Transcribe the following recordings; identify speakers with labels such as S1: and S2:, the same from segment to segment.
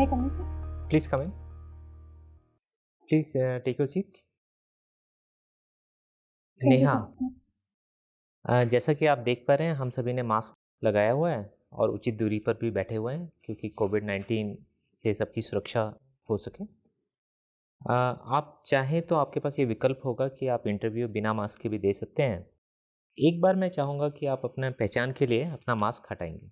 S1: May I come in, sir?
S2: Please come in. Please take your seat.
S1: Thank you,
S2: Neha,
S1: sir. Yes.
S2: जैसा कि आप देख पा रहे हैं हम सभी ने मास्क लगाया हुआ है और उचित दूरी पर भी बैठे हुए हैं क्योंकि कोविड-19 से सबकी सुरक्षा हो सके। आप चाहें तो आपके पास ये विकल्प होगा कि आप इंटरव्यू बिना मास्क के भी दे सकते हैं। एक बार मैं चाहूँगा कि आप अपना पहचान के लिए अपना मास्क हटाएंगे।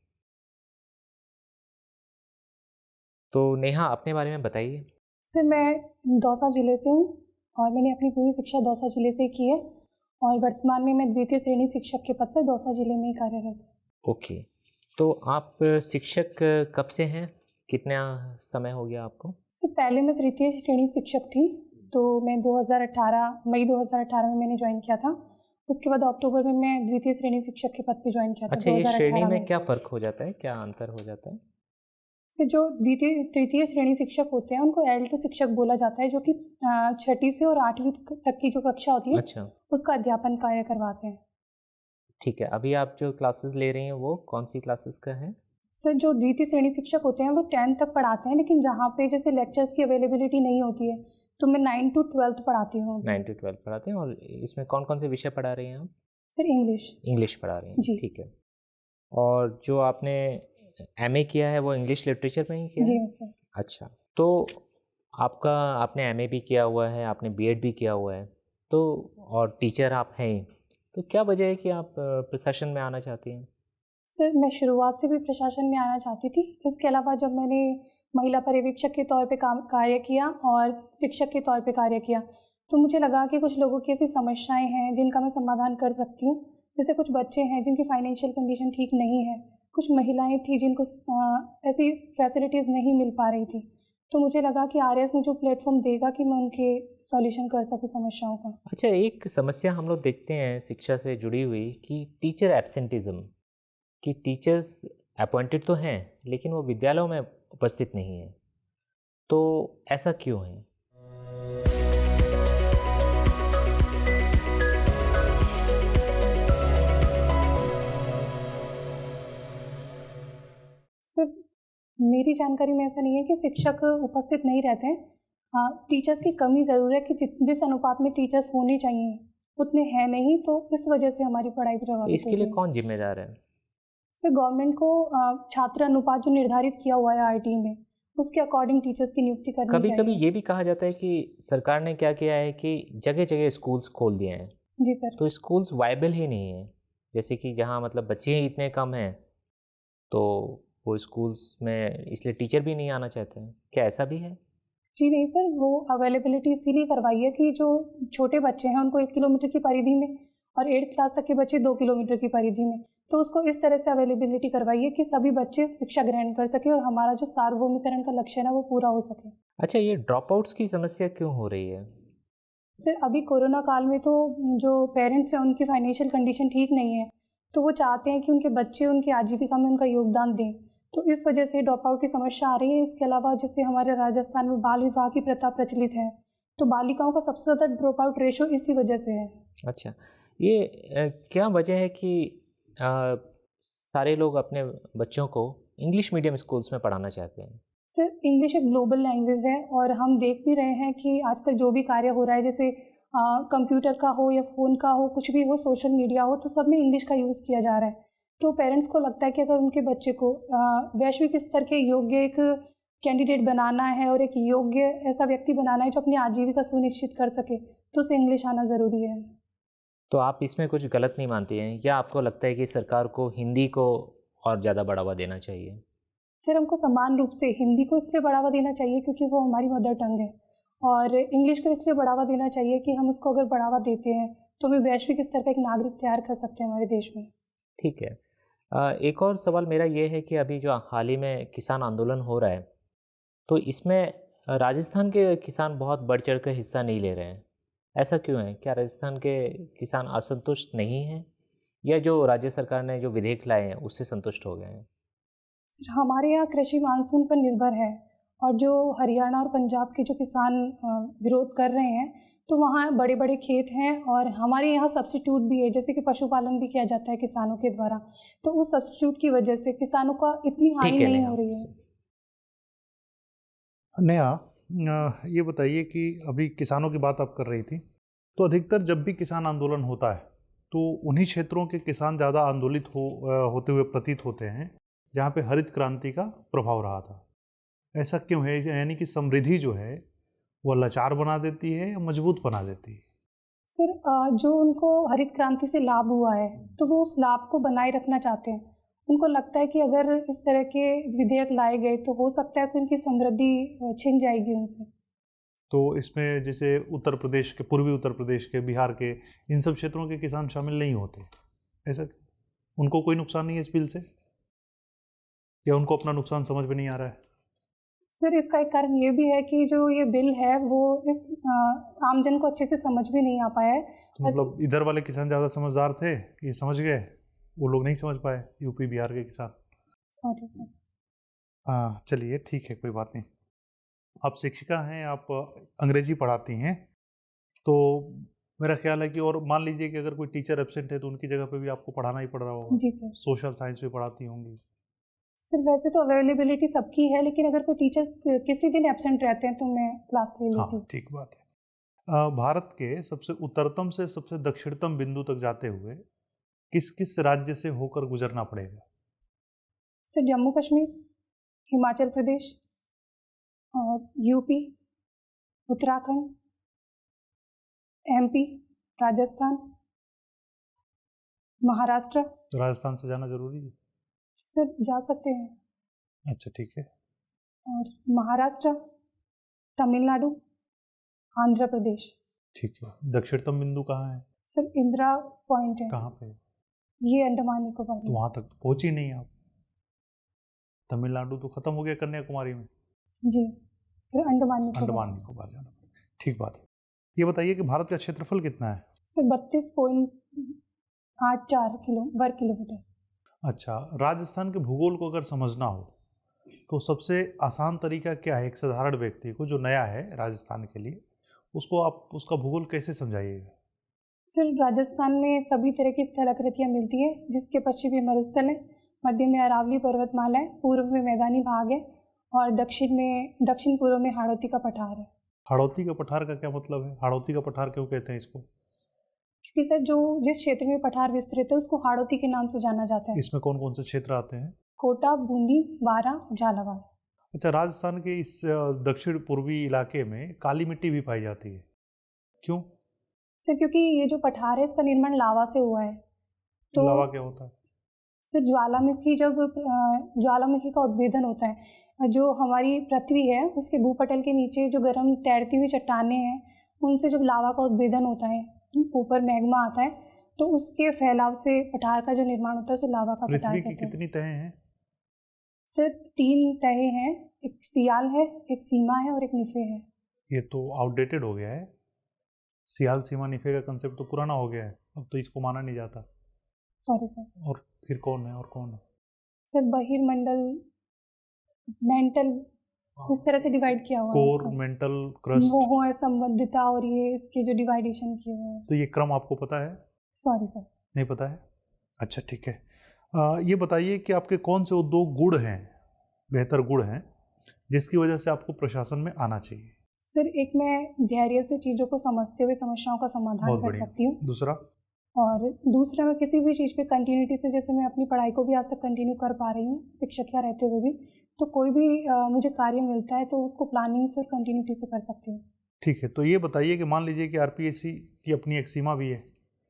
S2: तो नेहा अपने बारे में बताइए।
S1: सर, मैं दौसा जिले से हूँ और मैंने अपनी पूरी शिक्षा दौसा जिले से की है और वर्तमान में मैं द्वितीय श्रेणी शिक्षक के पद पर दौसा जिले में ही कार्यरत हूँ।
S2: ओके, तो आप शिक्षक कब से हैं? कितना समय हो गया आपको?
S1: सर, पहले मैं तृतीय श्रेणी शिक्षक थी, तो मैं मई 2018 में मैंने ज्वाइन किया था। उसके बाद अक्टूबर में मैं द्वितीय श्रेणी शिक्षक के पद पे ज्वाइन किया था।
S2: अच्छा, ये
S1: 2018
S2: श्रेणी में
S1: में
S2: क्या फ़र्क हो जाता है? क्या अंतर हो जाता है?
S1: सर, जो तृतीय श्रेणी शिक्षक होते हैं उनको L2 शिक्षक बोला जाता है, जो कि छठी से और 8वीं तक की जो कक्षा होती है
S2: अच्छा,
S1: उसका अध्यापन कार्य करवाते हैं।
S2: ठीक है। अभी आप जो क्लासेस ले रही हैं वो कौन-सी क्लासेस का है?
S1: सर, जो द्वितीय श्रेणी शिक्षक होते हैं वो 10th तक पढ़ाते हैं, लेकिन जहाँ पे जैसे लेक्चर्स की अवेलेबिलिटी नहीं होती है तो मैं 9 to 12 पढ़ाती हूँ।
S2: 9 to 12 पढ़ाते हैं और इसमें कौन-कौन से विषय पढ़ा रही हैं आप?
S1: Sir, English.
S2: इंग्लिश पढ़ा रही हैं,
S1: जी।
S2: ठीक है। और जो आपने एमए किया है वो इंग्लिश लिटरेचर में ही किया
S1: जी
S2: है?
S1: सर।
S2: अच्छा, तो आपने एमए भी किया हुआ है, आपने बीएड भी किया हुआ है, तो और टीचर आप हैं ही, तो क्या वजह है कि आप प्रशासन में आना चाहती हैं?
S1: सर, मैं शुरुआत से भी प्रशासन में आना चाहती थी। इसके अलावा जब मैंने महिला पर्यवेक्षक के तौर पे कार्य किया और शिक्षक के तौर पे कार्य किया, तो मुझे लगा कि कुछ लोगों की ऐसी समस्याएं हैं जिनका मैं समाधान कर सकती हूँ। जैसे कुछ बच्चे हैं जिनकी फाइनेंशियल कंडीशन ठीक नहीं है, कुछ महिलाएं थी जिनको ऐसी फैसिलिटीज़ नहीं मिल पा रही थी। तो मुझे लगा कि आरएस मुझे प्लेटफॉर्म देगा कि मैं उनके सॉल्यूशन कर सकूँ समस्याओं का।
S2: अच्छा, एक समस्या हम लोग देखते हैं शिक्षा से जुड़ी हुई कि टीचर एब्सेंटिज़्म, कि टीचर्स अपॉइंटेड तो हैं लेकिन वो विद्यालयों में उपस्थित नहीं हैं, तो ऐसा क्यों है?
S1: सर, मेरी जानकारी में ऐसा नहीं है कि शिक्षक उपस्थित नहीं रहते हैं। हाँ, टीचर्स की कमी ज़रूर है कि जिस अनुपात में टीचर्स होने चाहिए उतने हैं नहीं, तो इस वजह से हमारी पढ़ाई प्रभावित
S2: इसके
S1: होती
S2: लिए
S1: है।
S2: कौन जिम्मेदार है?
S1: सर, गवर्नमेंट को छात्र अनुपात जो निर्धारित किया हुआ है आरटी में, उसके अकॉर्डिंग टीचर्स की नियुक्ति करनी
S2: कभी-कभी
S1: चाहिए।
S2: ये भी कहा जाता है कि सरकार ने क्या किया है कि जगह-जगह स्कूल्स खोल दिए हैं,
S1: जी सर।
S2: तो स्कूल्स वायबल ही नहीं है। जैसे कि जहाँ मतलब बच्चे ही इतने कम हैं, तो वो स्कूल्स में इसलिए टीचर भी नहीं आना चाहते हैं। क्या ऐसा भी है?
S1: जी नहीं सर, वो अवेलेबिलिटी इसीलिए करवाई है कि जो छोटे बच्चे हैं उनको 1 किलोमीटर की परिधि में और 8th क्लास तक के बच्चे 2 किलोमीटर की परिधि में, तो उसको इस तरह से अवेलेबिलिटी करवाई है कि सभी बच्चे शिक्षा ग्रहण कर सकें और हमारा जो सार्वभौमिकरण का लक्ष्य है ना वो पूरा हो सके।
S2: अच्छा, ये ड्रॉपआउट्स की समस्या क्यों हो रही है?
S1: सर, अभी कोरोना काल में तो जो पेरेंट्स हैं उनकी फाइनेंशियल कंडीशन ठीक नहीं है, तो वो चाहते हैं कि उनके बच्चे उनकी आजीविका में उनका योगदान दें, तो इस वजह से ड्रॉप आउट की समस्या आ रही है। इसके अलावा जैसे हमारे राजस्थान में बाल विवाह की प्रथा प्रचलित है, तो बालिकाओं का सबसे ज़्यादा ड्रॉप आउट रेशो इसी वजह से है।
S2: अच्छा, ये क्या वजह है कि अ, सारे लोग अपने बच्चों को इंग्लिश मीडियम स्कूल्स में पढ़ाना चाहते हैं?
S1: सर, इंग्लिश एक ग्लोबल लैंग्वेज है और हम देख भी रहे हैं कि आजकल जो भी कार्य हो रहा है, जैसे कंप्यूटर का हो या फ़ोन का हो, कुछ भी हो, सोशल मीडिया हो, तो सब में इंग्लिश का यूज़ किया जा रहा है। तो पेरेंट्स को लगता है कि अगर उनके बच्चे को वैश्विक स्तर के योग्य एक कैंडिडेट बनाना है और एक योग्य ऐसा व्यक्ति बनाना है जो अपनी आजीविका सुनिश्चित कर सके, तो उसे इंग्लिश आना ज़रूरी है।
S2: तो आप इसमें कुछ गलत नहीं मानती हैं या आपको लगता है कि सरकार को हिंदी को और ज़्यादा बढ़ावा देना चाहिए?
S1: फिर हमको समान रूप से हिंदी को इसलिए बढ़ावा देना चाहिए क्योंकि वो हमारी मदर टंग है, और इंग्लिश को इसलिए बढ़ावा देना चाहिए कि हम उसको अगर बढ़ावा देते हैं तो हमें वैश्विक स्तर का एक नागरिक तैयार कर सकते हैं हमारे देश में।
S2: ठीक है। एक और सवाल मेरा ये है कि अभी जो हाल ही में किसान आंदोलन हो रहा है, तो इसमें राजस्थान के किसान बहुत बढ़-चढ़ कर हिस्सा नहीं ले रहे हैं। ऐसा क्यों है? क्या राजस्थान के किसान असंतुष्ट नहीं हैं या जो राज्य सरकार ने जो विधेयक लाए हैं उससे संतुष्ट हो गए हैं?
S1: सिर्फ हमारे यहाँ कृषि मानसून पर निर्भर है, और जो हरियाणा और पंजाब के जो किसान विरोध कर रहे हैं, तो वहाँ बड़े बड़े खेत हैं और हमारे यहाँ सब्स्टिट्यूट भी है, जैसे कि पशुपालन भी किया जाता है किसानों के द्वारा, तो उस सब्स्टिट्यूट की वजह से किसानों का इतनी हानि
S2: ठीक है
S1: नहीं
S2: नेहा।
S1: हो रही है।
S3: नेहा, ये बताइए कि अभी किसानों की बात आप कर रही थी, तो अधिकतर जब भी किसान आंदोलन होता है तो उन्हीं क्षेत्रों के किसान ज़्यादा आंदोलित होते हुए प्रतीत होते हैं जहाँ पे हरित क्रांति का प्रभाव रहा था। ऐसा क्यों है? यानी कि समृद्धि जो है वो लाचार बना देती है या मजबूत बना देती है?
S1: सर जो उनको हरित क्रांति से लाभ हुआ है तो वो उस लाभ को बनाए रखना चाहते हैं। उनको लगता है कि अगर इस तरह के विधेयक लाए गए तो हो सकता है कि उनकी समृद्धि छिन जाएगी उनसे।
S3: तो इसमें जैसे उत्तर प्रदेश के, पूर्वी उत्तर प्रदेश के, बिहार के, इन सब क्षेत्रों के किसान शामिल नहीं होते, ऐसा उनको कोई नुकसान नहीं है इस बिल से, या उनको अपना नुकसान समझ में नहीं आ रहा है?
S1: सर इसका एक कारण ये भी है कि जो ये बिल है वो इस आमजन को अच्छे से समझ भी नहीं आ पाया है।
S3: तो मतलब इधर वाले किसान ज़्यादा समझदार थे, ये समझ गए, वो लोग नहीं समझ पाए, यूपी बिहार के किसान।
S1: Sorry sir.
S3: हाँ चलिए ठीक है, कोई बात नहीं। आप शिक्षिका हैं, आप अंग्रेजी पढ़ाती हैं, तो मेरा ख्याल है कि, और मान लीजिए कि अगर कोई टीचर एब्सेंट है तो उनकी जगह पे भी आपको पढ़ाना ही पड़ रहा होगा।
S1: जी सर।
S3: सोशल साइंस भी पढ़ाती होंगी।
S1: सर वैसे तो अवेलेबिलिटी सबकी है, लेकिन अगर कोई टीचर किसी दिन एब्सेंट रहते हैं तो मैं क्लास ले लेती हूँ।
S3: हाँ ठीक बात है। भारत के सबसे उत्तरतम से सबसे दक्षिणतम बिंदु तक जाते हुए किस किस राज्य से होकर गुजरना पड़ेगा?
S1: सर जम्मू कश्मीर, हिमाचल प्रदेश और यूपी, उत्तराखंड, एमपी, राजस्थान, महाराष्ट्र।
S3: तो राजस्थान से जाना जरूरी है?
S1: सर जा सकते हैं।
S3: अच्छा ठीक है।
S1: और महाराष्ट्र, तमिलनाडु, आंध्र प्रदेश।
S3: ठीक है। दक्षिणतम बिंदु कहाँ है?
S1: सर इंदिरा पॉइंट है।
S3: कहाँ पे?
S1: ये अंडमान निकोबार
S3: तो वहाँ तक तो पहुँची नहीं आप। तमिलनाडु तो खत्म हो गया कन्याकुमारी में।
S1: जी, फिर अंडमान
S3: निकोबार जाना। ठीक बात है। ये बताइए कि भारत का क्षेत्रफल कितना है?
S1: सर 32.84 वर्ग किलोमीटर।
S3: अच्छा, राजस्थान के भूगोल को अगर समझना हो तो सबसे आसान तरीका क्या है? एक साधारण व्यक्ति को जो नया है राजस्थान के लिए, उसको आप उसका भूगोल कैसे समझाइएगा?
S1: सर राजस्थान में सभी तरह की स्थलाकृतियाँ मिलती है, जिसके पश्चिम में मरुस्थल है, मध्य में अरावली पर्वतमाला है, पूर्व में मैदानी भाग है और दक्षिण पूर्व में हाड़ौती का पठार है।
S3: हाड़ौती का पठार का क्या मतलब है? हाड़ौती का पठार क्यों कहते हैं इसको?
S1: क्योंकि सर जिस क्षेत्र में पठार विस्तृत है उसको हाड़ौती के नाम से जाना जाता है।
S3: इसमें कौन कौन से क्षेत्र आते हैं?
S1: कोटा, बूंदी, बारां, झालावाड़।
S3: अच्छा, राजस्थान के इस दक्षिण पूर्वी इलाके में काली मिट्टी भी पाई जाती है, क्यों?
S1: सर क्योंकि ये जो पठार है इसका निर्माण लावा से हुआ है। तो
S3: लावा क्या होता है?
S1: सर ज्वालामुखी का उद्भेदन होता है, जो हमारी पृथ्वी है उसके भूपटल के नीचे जो गर्म तैरती हुई चट्टानें हैं, उनसे जब लावा का उद्भेदन होता है, ऊपर मैग्मा आता है, तो उसके फैलाव से पठार का जो निर्माण होता है उसे लावा का पठार
S3: पृथ्वी
S1: कहते
S3: की
S1: हैं।
S3: कितनी तहें हैं?
S1: सर 3 तहें हैं, एक सियाल है, एक सीमा है और एक निफे है।
S3: ये तो आउटडेटेड हो गया है। सियाल, सीमा, निफे का कंसेप्ट तो पुराना हो गया है, अब तो इसको माना नहीं जाता।
S1: Sorry sir.
S3: और फिर कौन है, और कौन है?
S1: सर बहिर्मंडल, मेंटल, इस तरह से डिवाइड किया हुआ है
S3: कोर,
S1: उसको।
S3: Mental, crust.
S1: वो है संबंधिता और ये इसके जो डिवाइडेशन किए हुए हैं।
S3: तो ये क्रम आपको पता है?
S1: Sorry sir.
S3: नहीं पता है? अच्छा ठीक है। ये बताइए कि आपके कौन से वो 2 गुण हैं, बेहतर गुण हैं, जिसकी वजह से आपको प्रशासन में आना चाहिए?
S1: सर एक मैं धैर्य से चीज़ों को समझते हुए समस्याओं का समाधान कर सकती हूँ।
S3: दूसरा?
S1: और दूसरा, मैं किसी भी चीज़ पे कंटिन्यूटी से, जैसे मैं अपनी पढ़ाई को भी आज तक कंटिन्यू कर पा रही हूँ शिक्षक रहते हुए भी, तो कोई भी मुझे कार्य मिलता है तो उसको प्लानिंग से और कंटिन्यूटी से कर सकती हूँ।
S3: ठीक है। तो ये बताइए कि मान लीजिए कि आरपीएससी की अपनी एक सीमा भी है,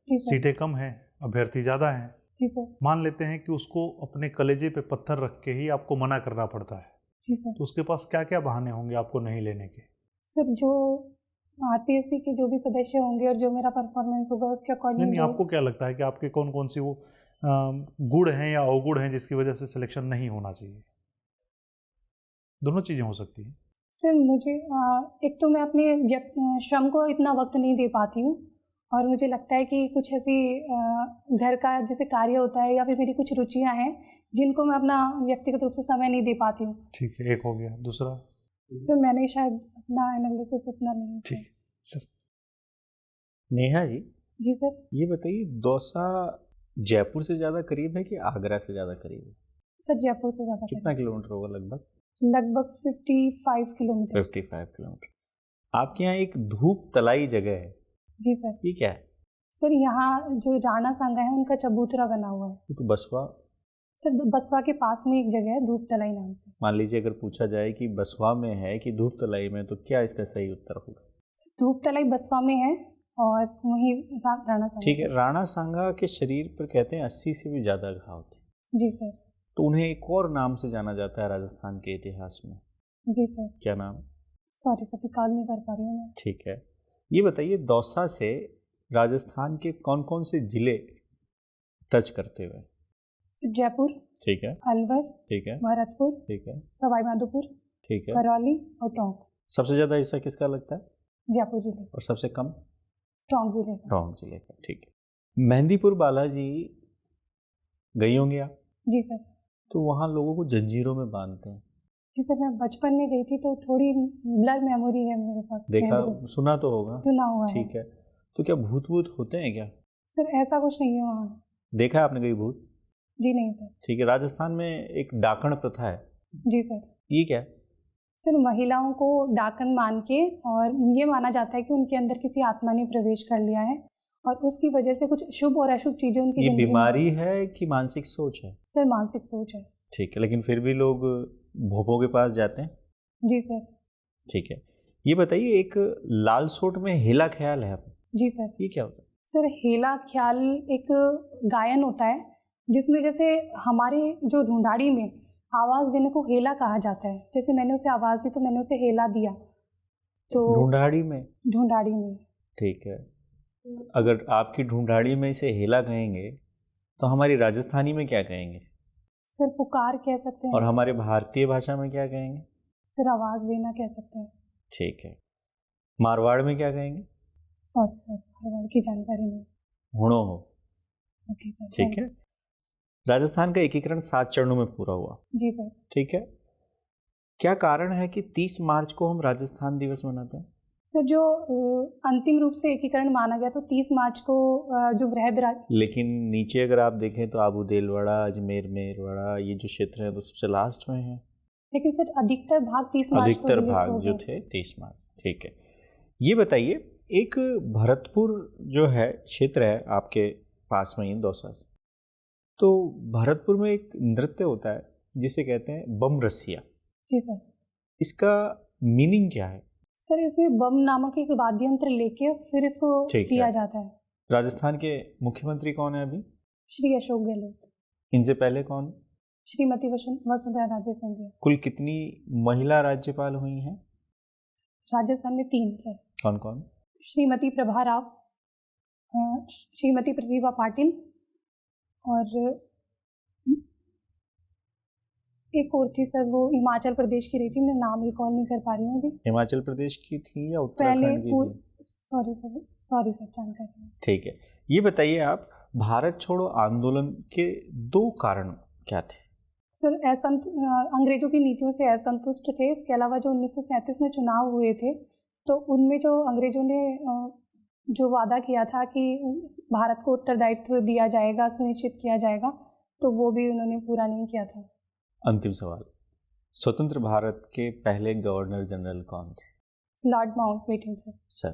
S1: जी सर।
S3: सीटें कम हैं, अभ्यर्थी ज़्यादा हैं,
S1: जी सर।
S3: मान लेते हैं कि उसको अपने कलेजे पे पत्थर रख के ही आपको मना करना पड़ता है,
S1: जी सर।
S3: तो उसके पास क्या क्या बहाने होंगे आपको नहीं लेने के?
S1: सर जो आरपीएससी के जो भी सदस्य होंगे और जो मेरा परफॉर्मेंस होगा उसके अकॉर्डिंग।
S3: नहीं, आपको क्या लगता है कि आपके कौन कौन सी वो गुण हैं या अवगुण हैं जिसकी वजह से सिलेक्शन नहीं होना चाहिए? दोनों चीज़ें हो सकती हैं।
S1: सर मुझे एक तो मैं अपने श्रम को इतना वक्त नहीं दे पाती हूँ, और मुझे लगता है कि कुछ ऐसी घर का जैसे कार्य होता है या फिर मेरी कुछ रुचियाँ हैं जिनको मैं अपना व्यक्तिगत रूप से समय नहीं दे पाती हूँ।
S3: ठीक है, एक हो गया। दूसरा?
S1: सर मैंने शायद अपना एनालिसिस इतना नहीं किया।
S3: ठीक सर।
S4: नेहा जी,
S1: जी सर।
S4: ये बताइए, दौसा जयपुर से ज़्यादा करीब है कि आगरा से ज़्यादा करीब है?
S1: सर जयपुर से ज़्यादा
S4: कितना किलोमीटर होगा लगभग?
S1: लगभग 55 किलोमीटर।
S4: 55 किलोमीटर। आपके यहाँ एक धूप तलाई जगह है,
S1: जी सर।
S4: ये क्या है?
S1: सर यहाँ जो राणा सांगा है उनका चबूतरा बना हुआ है।
S4: ये तो बसवा।
S1: सर बसवा के पास में एक जगह है धूप तलाई नाम से।
S4: मान लीजिए अगर पूछा जाए कि बसवा में है कि धूप तलाई में, तो क्या इसका सही उत्तर होगा?
S1: धूप तलाई बसवा में है और वहीं राणा सांगा।
S4: ठीक है। राणा सांगा के शरीर पर कहते हैं 80 से भी ज़्यादा घाव थे।
S1: जी सर।
S4: तो उन्हें एक और नाम से जाना जाता है राजस्थान के इतिहास में।
S1: जी सर।
S4: क्या नाम?
S1: सॉरी सर, रिकॉल नहीं कर पा रही हूँ मैं।
S4: ठीक है। ये बताइए, दौसा से राजस्थान के कौन कौन से जिले टच करते हुए?
S1: जयपुर,
S4: ठीक है,
S1: अलवर,
S4: ठीक है,
S1: भरतपुर,
S4: ठीक है,
S1: सवाई माधोपुर,
S4: ठीक है।
S1: करौली और टोंक।
S4: सबसे ज़्यादा हिस्सा किसका लगता है?
S1: जयपुर जिले
S4: और सबसे कम?
S1: टोंक जिले का।
S4: टोंक जिले का। ठीक है। मेहंदीपुर बालाजी गई होंगी आप?
S1: जी सर।
S4: तो वहाँ लोगों को जंजीरों में बांधते हैं।
S1: जी सर, मैं बचपन में गई थी तो थोड़ी ब्लर मेमोरी है मेरे पास।
S4: देखा, सुना तो होगा।
S1: सुना हुआ है।
S4: ठीक है। तो क्या भूत वूत होते हैं क्या?
S1: सर ऐसा कुछ नहीं है वहाँ।
S4: देखा है आपने कभी भूत?
S1: जी नहीं सर।
S4: ठीक है। राजस्थान में एक डाकण प्रथा है,
S1: जी सर।
S4: ये क्या है?
S1: सर महिलाओं को डाकन मान के, और ये माना जाता है कि उनके अंदर किसी आत्मा ने प्रवेश कर लिया है और उसकी वजह से कुछ शुभ और अशुभ चीजें उनकी
S4: ये
S1: जिंदगी में
S4: बीमारी है कि मानसिक सोच है?
S1: सर मानसिक सोच है।
S4: ठीक है। लेकिन फिर भी लोग भोपो के पास जाते हैं?
S1: जी सर।
S4: ठीक है। ये बताइए, एक लाल सोट में हेला ख्याल है,
S1: जी सर।
S4: ये क्या होता है?
S1: सर हेला ख्याल एक गायन होता है जिसमें जैसे हमारे जो ढूंढाड़ी में आवाज़ देने को हेला कहा जाता है। जैसे मैंने उसे आवाज़ दी तो मैंने उसे हेला दिया। तो
S4: ढूंढाड़ी में?
S1: ढूंढाड़ी में।
S4: ठीक है। अगर आपकी ढूंढाड़ी में इसे हेला कहेंगे तो हमारी राजस्थानी में क्या कहेंगे?
S1: सर पुकार कह सकते हैं।
S4: और हमारे भारतीय भाषा में क्या कहेंगे?
S1: सर आवाज़ देना कह सकते हैं।
S4: ठीक है। मारवाड़ में क्या कहेंगे?
S1: सॉरी सर, मारवाड़ की जानकारी नहीं।
S4: हुणो हो।
S1: Okay sir.
S4: ठीक है। राजस्थान का एकीकरण 7 चरणों में पूरा हुआ।
S1: जी सर।
S4: ठीक है। क्या कारण है कि 30 मार्च को हम राजस्थान दिवस मनाते हैं?
S1: सर जो अंतिम रूप से एकीकरण माना गया तो 30 मार्च को जो
S4: लेकिन नीचे अगर आप देखें तो आबू देलवाड़ा, अजमेर मेरवाड़ा, ये जो क्षेत्र है तो सबसे लास्ट में है।
S1: लेकिन सर अधिकतर भाग 30 मार्च को
S4: अधिकतर
S1: रिलीज
S4: भाग
S1: हो
S4: जो
S1: गए।
S4: थे 30 मार्च। ठीक है। ये बताइए, एक भरतपुर जो है क्षेत्र है आपके पास में ही दौसा से, तो भरतपुर में एक नृत्य होता है जिसे कहते हैं बम रसिया।
S1: जी सर।
S4: इसका मीनिंग क्या है?
S1: सर इसमें बम नामक एक वाद्य यंत्र लेके फिर इसको
S4: ठीक
S1: किया
S4: है।
S1: जाता है।
S4: राजस्थान के मुख्यमंत्री कौन है अभी?
S1: श्री अशोक गहलोत।
S4: इनसे पहले कौन?
S1: श्रीमती वसुंधरा राजे सिंधिया।
S4: कुल कितनी महिला राज्यपाल हुई हैं?
S1: राजस्थान में 3 सर।
S4: कौन कौन?
S1: श्रीमती प्रभा राव, श्रीमती प्रतिभा पाटिल और एक और थी सर, वो हिमाचल प्रदेश की रही थी, मैं नाम रिकॉल नहीं कर पा रही हूँ अभी।
S4: हिमाचल प्रदेश की थी या
S1: पहले
S4: उत्तराखंड की थी?
S1: सॉरी सर जानकारी।
S4: ठीक है। ये बताइए आप, भारत छोड़ो आंदोलन के 2 कारण क्या थे?
S1: सर अंग्रेजों की नीतियों से असंतुष्ट थे। इसके अलावा जो 1937 में चुनाव हुए थे तो उनमें जो अंग्रेजों ने जो वादा किया था कि भारत को उत्तरदायित्व दिया जाएगा, सुनिश्चित किया जाएगा, तो वो भी उन्होंने पूरा नहीं किया था।
S4: अंतिम सवाल, स्वतंत्र भारत के पहले गवर्नर जनरल कौन थे?
S1: Lord Mountbatten sir.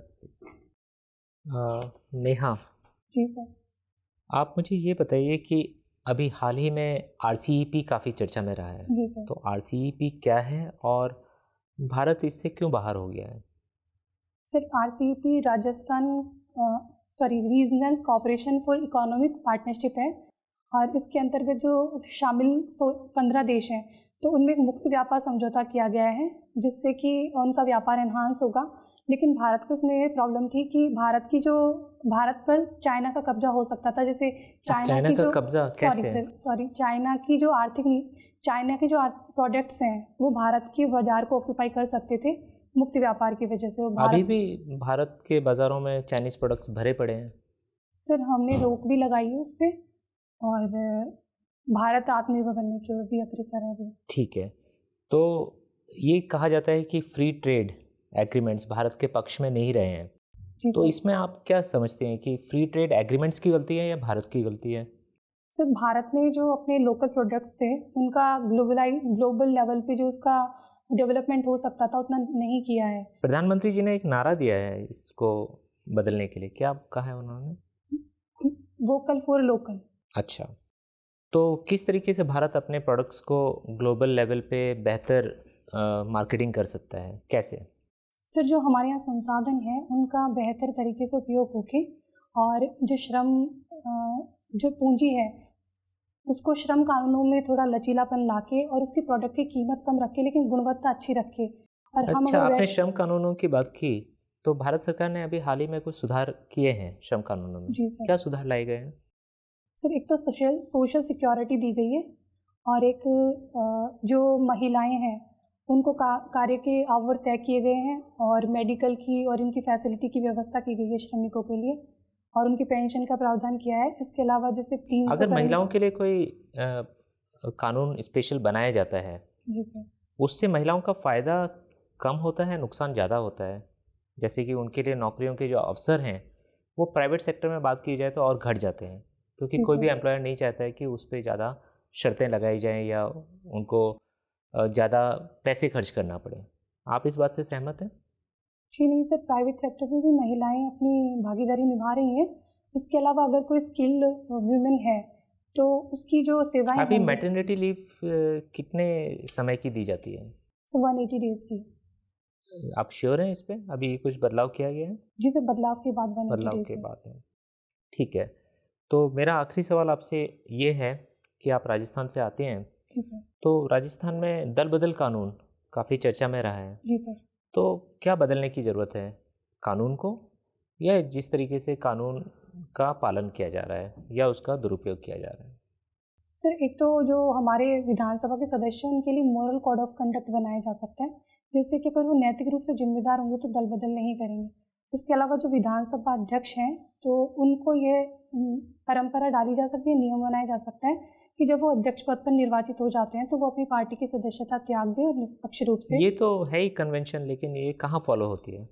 S2: नेहा,
S1: जी सर।
S2: आप मुझे ये बताइए कि अभी हाल ही में RCEP काफ़ी चर्चा में रहा है।
S1: जी सर।
S2: तो RCEP क्या है और भारत इससे क्यों बाहर हो गया है?
S1: Sir RCEP regional cooperation for economic partnership है और इसके अंतर्गत जो शामिल 15 देश हैं तो उनमें एक मुक्त व्यापार समझौता किया गया है जिससे कि उनका व्यापार एनहांस होगा। लेकिन भारत को इसमें प्रॉब्लम थी कि भारत पर चाइना का कब्जा हो सकता था। जैसे चाइना की जो चाइना के जो प्रोडक्ट्स हैं वो भारत के बाजार को ऑक्यूपाई कर सकते थे मुक्त व्यापार की वजह से।
S2: अभी भी भारत के बाज़ारों में चाइनीज़ प्रोडक्ट्स भरे पड़े हैं।
S1: सर हमने रोक भी लगाई है उस पर और भारत आत्मनिर्भर बनने की ओर भी अग्रसर है अभी।
S2: ठीक है। तो ये कहा जाता है कि फ्री ट्रेड एग्रीमेंट्स भारत के पक्ष में नहीं रहे हैं। तो इसमें आप क्या समझते हैं कि फ्री ट्रेड एग्रीमेंट्स की गलती है या भारत की गलती है?
S1: सर भारत ने जो अपने लोकल प्रोडक्ट्स थे उनका ग्लोबल लेवल पे जो उसका डेवलपमेंट हो सकता था उतना नहीं किया है।
S2: प्रधानमंत्री जी ने एक नारा दिया है इसको बदलने के लिए, क्या कहा है उन्होंने?
S1: Vocal for local.
S2: अच्छा, तो किस तरीके से भारत अपने प्रोडक्ट्स को ग्लोबल लेवल पे बेहतर मार्केटिंग कर सकता है, कैसे?
S1: सर जो हमारे यहाँ संसाधन है उनका बेहतर तरीके से उपयोग होके और जो श्रम जो पूंजी है उसको श्रम कानूनों में थोड़ा लचीलापन लाके और उसकी प्रोडक्ट की कीमत कम रखे लेकिन गुणवत्ता अच्छी रखे। और हम
S2: अच्छा,
S1: अगर
S2: आपने श्रम कानूनों की बात की, तो भारत सरकार ने अभी हाल ही में कुछ सुधार किए हैं श्रम कानूनों में।
S1: जी सर।
S2: क्या सुधार लाए गए हैं?
S1: सर एक तो सोशल सिक्योरिटी दी गई है और एक जो महिलाएं हैं उनको कार्य के आवर तय किए गए हैं और मेडिकल की और इनकी फैसिलिटी की व्यवस्था की गई है श्रमिकों के लिए और उनकी पेंशन का प्रावधान किया है। इसके अलावा जैसे 300
S2: अगर महिलाओं के लिए कोई कानून स्पेशल बनाया जाता है,
S1: जी सर,
S2: उससे महिलाओं का फ़ायदा कम होता है, नुकसान ज़्यादा होता है? जैसे कि उनके लिए नौकरियों के जो अवसर हैं वो प्राइवेट सेक्टर में बात की जाए तो और घट जाते हैं, क्योंकि
S1: जी
S2: कोई भी
S1: सर।
S2: एम्प्लॉयर नहीं चाहता है कि उस पर ज़्यादा शर्तें लगाई जाएं या उनको ज़्यादा पैसे खर्च करना पड़े। आप इस बात से सहमत हैं?
S1: जी नहीं सर, प्राइवेट सेक्टर में भी महिलाएं अपनी भागीदारी निभा रही हैं। इसके अलावा अगर कोई स्किल्ड वुमेन है तो उसकी जो सेवाएं
S2: अभी
S1: होंगी
S2: मैटरनिटी लीव कितने समय की दी जाती है?
S1: 180 डेज की।
S2: आप श्योर हैं इस पे? अभी कुछ बदलाव किया गया है?
S1: जी सर, बदलाव के बाद 180
S2: बदलाव
S1: डेज
S2: के
S1: है।
S2: बाद है, ठीक है। तो मेरा आखिरी सवाल आपसे ये है कि आप राजस्थान से आते हैं,
S1: जी सर।
S2: तो राजस्थान में दल बदल कानून काफ़ी चर्चा में रहा है,
S1: जी सर।
S2: तो क्या बदलने की ज़रूरत है कानून को, या जिस तरीके से कानून का पालन किया जा रहा है या उसका दुरुपयोग किया जा रहा है?
S1: सर एक तो जो हमारे विधानसभा के सदस्य हैं उनके लिए मॉरल कोड ऑफ कंडक्ट बनाया जा सकता है, जिससे कि अगर वो नैतिक रूप से जिम्मेदार होंगे तो दल बदल नहीं करेंगे। इसके अलावा जो विधानसभा अध्यक्ष हैं तो उनको ये परंपरा डाली जा सकती है, नियम बनाया जा सकता है कि जब वो अध्यक्ष पद पर निर्वाचित हो जाते हैं तो वो अपनी पार्टी की सदस्यता त्याग दें और निष्पक्ष रूप से।
S2: ये तो है ही कन्वेंशन, लेकिन ये कहाँ फॉलो होती है?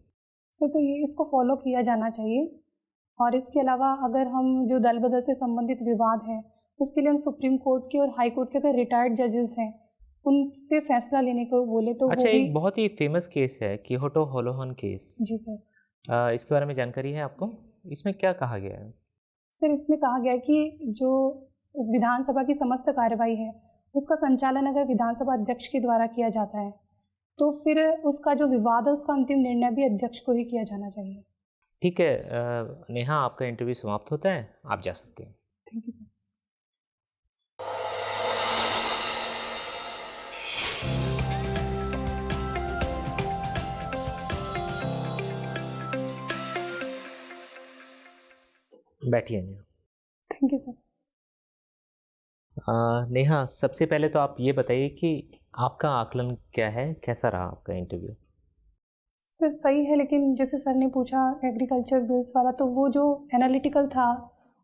S1: सर तो ये इसको फॉलो किया जाना चाहिए। और इसके अलावा अगर हम जो दल बदल से संबंधित विवाद है उसके लिए हम सुप्रीम कोर्ट के और हाई कोर्ट के अगर रिटायर्ड जजेस हैं उनसे फैसला लेने को बोले तो
S2: अच्छा,
S1: वो भी।
S2: एक बहुत ही फेमस केस है कियोटो होलोहन केस।
S1: जी सर।
S2: इसके बारे में जानकारी है आपको? इसमें क्या कहा गया है?
S1: सर इसमें कहा गया है कि जो विधानसभा की समस्त कार्रवाई है उसका संचालन अगर विधानसभा अध्यक्ष के द्वारा किया जाता है तो फिर उसका जो विवाद है उसका अंतिम निर्णय भी अध्यक्ष को ही किया जाना चाहिए।
S2: ठीक है, नेहा, आपका इंटरव्यू समाप्त होता है, आप जा सकते हैं।
S1: Thank you sir.
S2: बैठिए Neha.
S1: Thank you sir.
S2: Neha, सबसे पहले तो आप ये बताइए कि आपका आकलन क्या है, कैसा रहा आपका इंटरव्यू?
S1: सर सही है, लेकिन जैसे सर ने पूछा एग्रीकल्चर बिल्स वाला तो वो जो एनालिटिकल था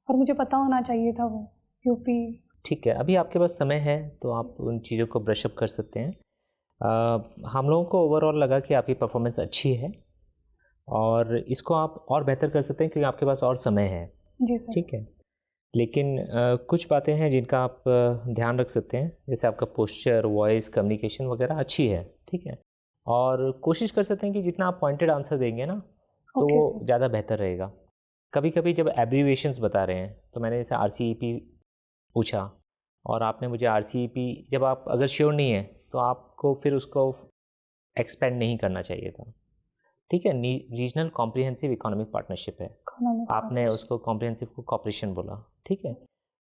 S1: और मुझे पता होना चाहिए था वो यूपी।
S2: ठीक है, अभी आपके पास समय है तो आप उन चीज़ों को ब्रशअप कर सकते हैं। हम लोगों को ओवरऑल लगा कि आपकी परफॉर्मेंस अच्छी है और इसको आप और बेहतर कर सकते हैं क्योंकि आपके पास और समय है।
S1: जी सर।
S2: ठीक है, लेकिन कुछ बातें हैं जिनका आप ध्यान रख सकते हैं, जैसे आपका पोस्चर, वॉइस, कम्युनिकेशन वगैरह अच्छी है। ठीक है, और कोशिश कर सकते हैं कि जितना आप पॉइंटेड आंसर देंगे ना तो
S1: ओके
S2: वो
S1: सर।
S2: ज़्यादा बेहतर रहेगा। कभी कभी जब एब्रीविएशंस बता रहे हैं तो मैंने जैसे RCEP पूछा और आपने मुझे RCEP, जब आप अगर श्योर नहीं है तो आपको फिर उसको एक्सपेंड नहीं करना चाहिए था। ठीक है, रीजनल कॉम्प्रिहेंसिव इकोनॉमिक पार्टनरशिप है, आपने उसको कॉम्प्रिहेंसिव को कॉपरेशन बोला। ठीक है,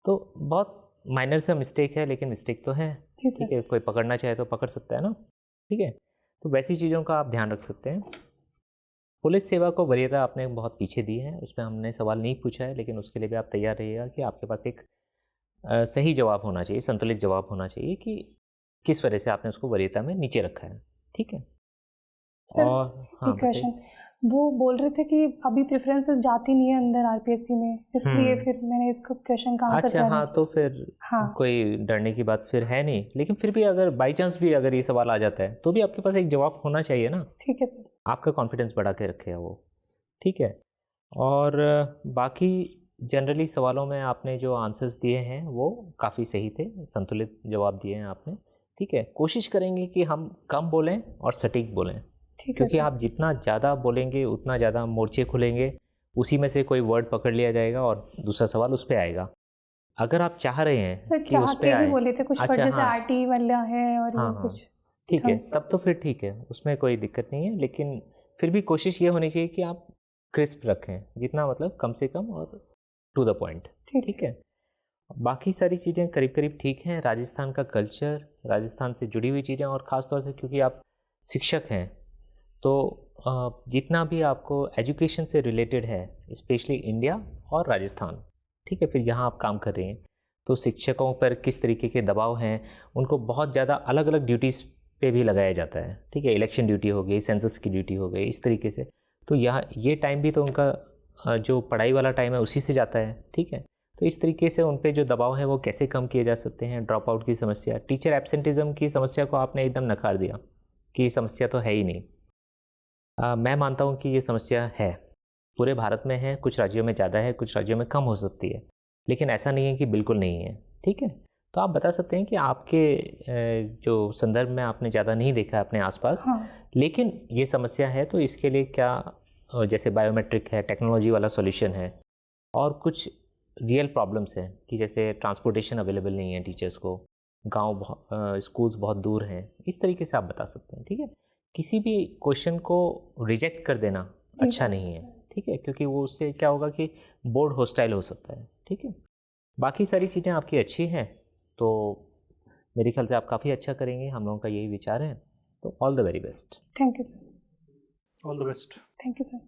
S2: तो बहुत माइनर सा मिस्टेक है, लेकिन मिस्टेक तो है। ठीक है, कोई पकड़ना चाहे तो पकड़ सकता है ना। ठीक है, तो वैसी चीज़ों का आप ध्यान रख सकते हैं। पुलिस सेवा को वरीयता आपने बहुत पीछे दी है, उसमें हमने सवाल नहीं पूछा है, लेकिन उसके लिए भी आप तैयार रहिएगा कि आपके पास एक सही जवाब होना चाहिए, संतुलित जवाब होना चाहिए कि किस वजह से आपने उसको वरीयता में नीचे रखा है। ठीक है, और हाँ,
S1: क्वेश्चन वो बोल रहे थे कि अभी प्रेफरेंसेस जाती नहीं है अंदर RPSC में, इसलिए फिर मैंने इसको क्वेश्चन का आंसर
S2: अच्छा, हाँ, तो फिर कोई डरने की बात फिर है नहीं, लेकिन फिर भी अगर बाई चांस भी अगर ये सवाल आ जाता है तो भी आपके पास एक जवाब होना चाहिए ना।
S1: ठीक है सर।
S2: आपका कॉन्फिडेंस बढ़ा के रखेगा वो। ठीक है, और बाकी जनरली सवालों में आपने जो आंसर्स दिए हैं वो काफ़ी सही थे, संतुलित जवाब दिए हैं आपने। ठीक है, कोशिश करेंगे कि हम कम बोलें और सटीक बोलें,
S1: ठीक है
S2: क्योंकि
S1: सर।
S2: आप जितना ज़्यादा बोलेंगे उतना ज़्यादा मोर्चे खुलेंगे, उसी में से कोई वर्ड पकड़ लिया जाएगा और दूसरा सवाल उस पे आएगा। अगर आप चाह रहे हैं
S1: सर
S2: कि
S1: चाह
S2: उस पे
S1: के ही
S2: आए,
S1: बोले थे कुछ वर्ड,
S2: अच्छा
S1: जैसे
S2: हाँ,
S1: आरटी वाला है और
S2: हाँ
S1: ये
S2: हाँ,
S1: कुछ
S2: ठीक है,
S1: terms।
S2: तब तो फिर ठीक है, उसमें कोई दिक्कत नहीं है, लेकिन फिर भी कोशिश ये होनी चाहिए कि आप क्रिस्प रखें, जितना मतलब कम से कम और टू द पॉइंट।
S1: ठीक
S2: ठीक है, बाकी सारी चीज़ें करीब करीब ठीक हैं। राजस्थान का कल्चर, राजस्थान से जुड़ी हुई चीज़ें, और ख़ास तौर से क्योंकि आप शिक्षक हैं तो जितना भी आपको एजुकेशन से रिलेटेड है, स्पेशली इंडिया और राजस्थान, ठीक है, फिर जहाँ आप काम कर रहे हैं तो शिक्षकों पर किस तरीके के दबाव हैं, उनको बहुत ज़्यादा अलग अलग ड्यूटीज़ पे भी लगाया जाता है। ठीक है, इलेक्शन ड्यूटी हो गई, सेंसस की ड्यूटी हो गई, इस तरीके से। तो यहाँ ये टाइम भी तो उनका जो पढ़ाई वाला टाइम है उसी से जाता है। ठीक है, तो इस तरीके से उन पे जो दबाव है वो कैसे कम किए जा सकते हैं। ड्रॉप आउट की समस्या, टीचर एब्सेंटिज्म की समस्या को आपने एकदम नकार दिया कि ये समस्या तो है ही नहीं। मैं मानता हूँ कि ये समस्या है, पूरे भारत में है, कुछ राज्यों में ज़्यादा है, कुछ राज्यों में कम हो सकती है, लेकिन ऐसा नहीं है कि बिल्कुल नहीं है। ठीक है, तो आप बता सकते हैं कि आपके जो संदर्भ में आपने ज़्यादा नहीं देखा है अपने आसपास,
S1: हाँ।
S2: लेकिन ये समस्या है, तो इसके लिए क्या जैसे बायोमेट्रिक है, टेक्नोलॉजी वाला सॉल्यूशन है, और कुछ रियल प्रॉब्लम्स हैं कि जैसे ट्रांसपोर्टेशन अवेलेबल नहीं है टीचर्स को, गांव स्कूल्स बहुत दूर हैं, इस तरीके से आप बता सकते हैं। ठीक है, किसी भी क्वेश्चन को रिजेक्ट कर देना अच्छा नहीं है। ठीक है, क्योंकि वो उससे क्या होगा कि बोर्ड हॉस्टाइल हो सकता है। ठीक है, बाकी सारी चीज़ें आपकी अच्छी हैं, तो मेरे ख्याल से आप काफ़ी अच्छा करेंगे, हम लोगों का यही विचार है। तो all the very best.
S1: Thank you sir.
S3: All the best.
S1: Thank you sir.